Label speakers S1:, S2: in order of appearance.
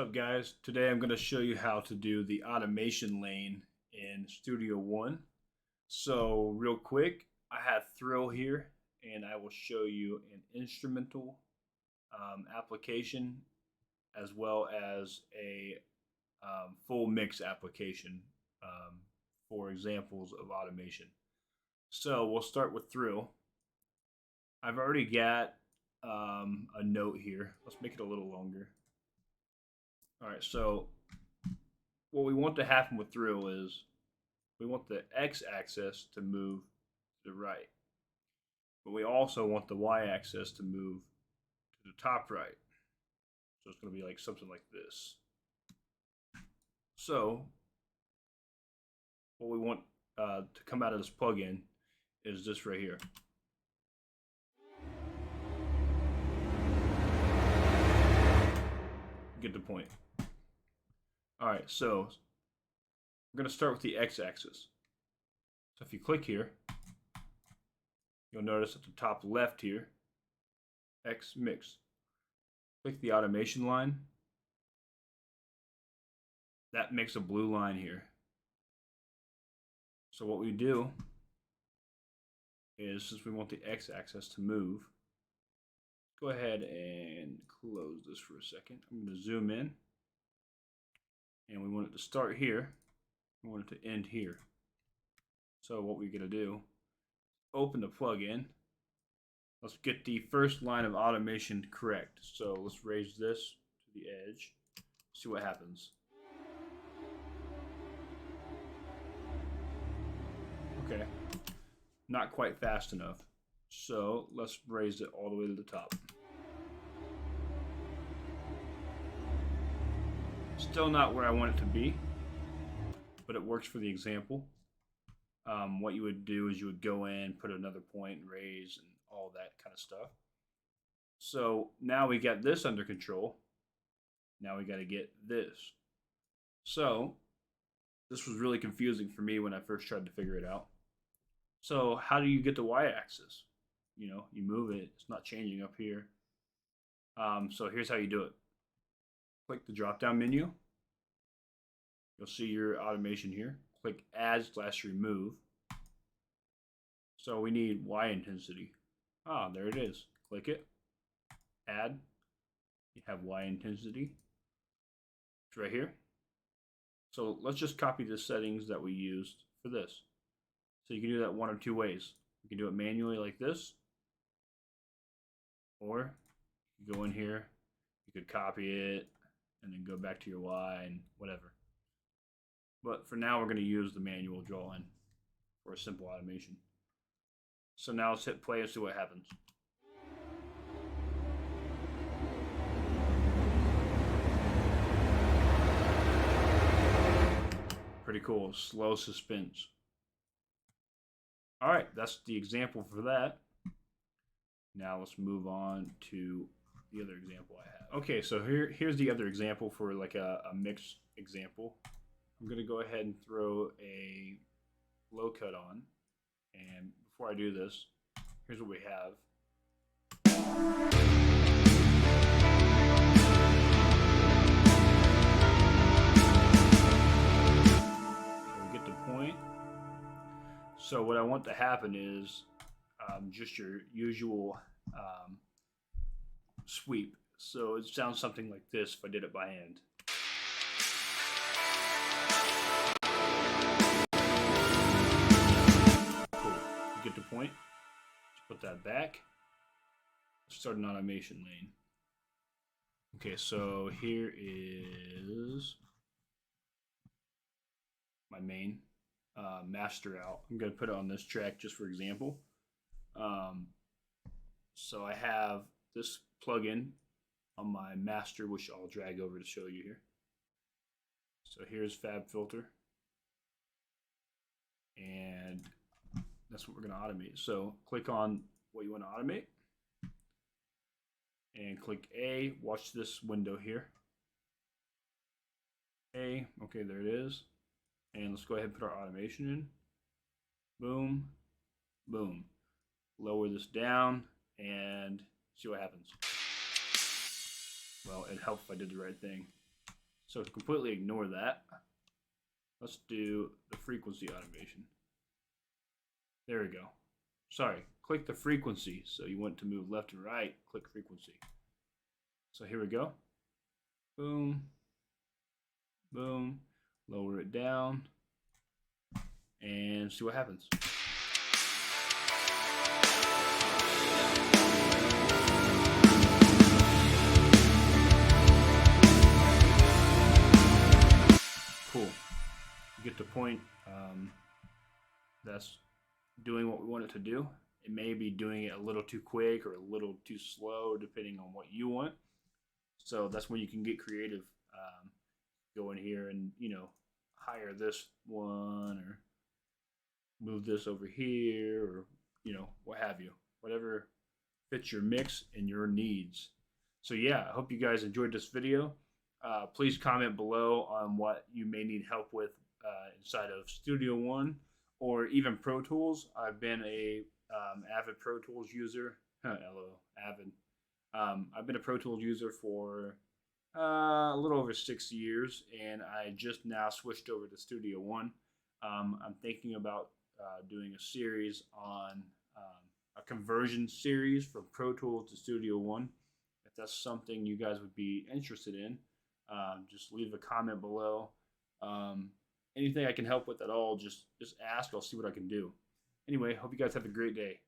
S1: What's up, guys? Today I'm going to show you how to do the automation lane in Studio One. So real quick, I have Thrill here and I will show you an instrumental application as well as a full mix application for examples of automation. So we'll start with Thrill. I've already got a note here. Let's make it a little longer. All right, so what we want to happen with Thrill is we want the x-axis to move to the right, but we also want the y-axis to move to the top right. So it's going to be like something like this. So what we want to come out of this plugin is this right here. Get the point. All right, so we're going to start with the x-axis. So if you click here, you'll notice at the top left here, X mix. Click the automation line. That makes a blue line here. So what we do is, since we want the x-axis to move, go ahead and close this for a second. I'm going to zoom in. And we want it to start here. We want it to end here. So what we're going to do, open the plugin. Let's get the first line of automation correct. So let's raise this to the edge. See what happens. Okay, not quite fast enough. So let's raise it all the way to the top. Still not where I want it to be, but it works for the example. What you would do is you would go in, put another point, and raise, and all that kind of stuff. So now we got this under control. Now we got to get this. So this was really confusing for me when I first tried to figure it out. So how do you get the y-axis? You know, you move it. It's not changing up here. So here's how you do it. Click the drop-down menu. You'll see your automation here. Click Add/Remove. So we need Y intensity. Ah, there it is. Click it. Add. You have Y intensity. It's right here. So let's just copy the settings that we used for this. So you can do that one of two ways. You can do it manually like this, or you go in here, you could copy it, and then go back to your Y and whatever. But for now, we're going to use the manual drawing for a simple automation. So now let's hit play and see what happens. Pretty cool, slow suspense. All right, that's the example for that. Now let's move on to the other example I have. Okay, so here's the other example for like a mix example. I'm going to go ahead and throw a low cut on. And before I do this, here's what we have. So we get the point. So what I want to happen is just your usual sweep. So it sounds something like this if I did it by hand. Get the point. Let's put that back. Start an automation lane. Okay, so here is my main master out. I'm going to put it on this track just for example. So I have this plugin on my master, which I'll drag over to show you here. So here's FabFilter. And that's what we're going to automate. So click on what you want to automate and click A. Watch this window here. A, okay, there it is. And let's go ahead and put our automation in. Boom, boom. Lower this down and see what happens. Well, it helped if I did the right thing. So to completely ignore that, let's do the frequency automation. There we go. Sorry, click the frequency. So you want to move left and right, click frequency. So here we go. Boom, boom, lower it down, and see what happens. Cool. You get the point. That's doing what we want it to do. It may be doing it a little too quick or a little too slow, depending on what you want. So that's when you can get creative. Go in here and hire this one or move this over here or what have you, whatever fits your mix and your needs. So yeah, I hope you guys enjoyed this video. Please comment below on what you may need help with inside of Studio One or even Pro Tools. I've been a avid Pro Tools user. Hello, avid. I've been a Pro Tools user for a little over 6 years, and I just now switched over to Studio One. I'm thinking about doing a series on a conversion series from Pro Tools to Studio One. If that's something you guys would be interested in, just leave a comment below. Anything I can help with at all, just ask. I'll see what I can do. Anyway, hope you guys have a great day.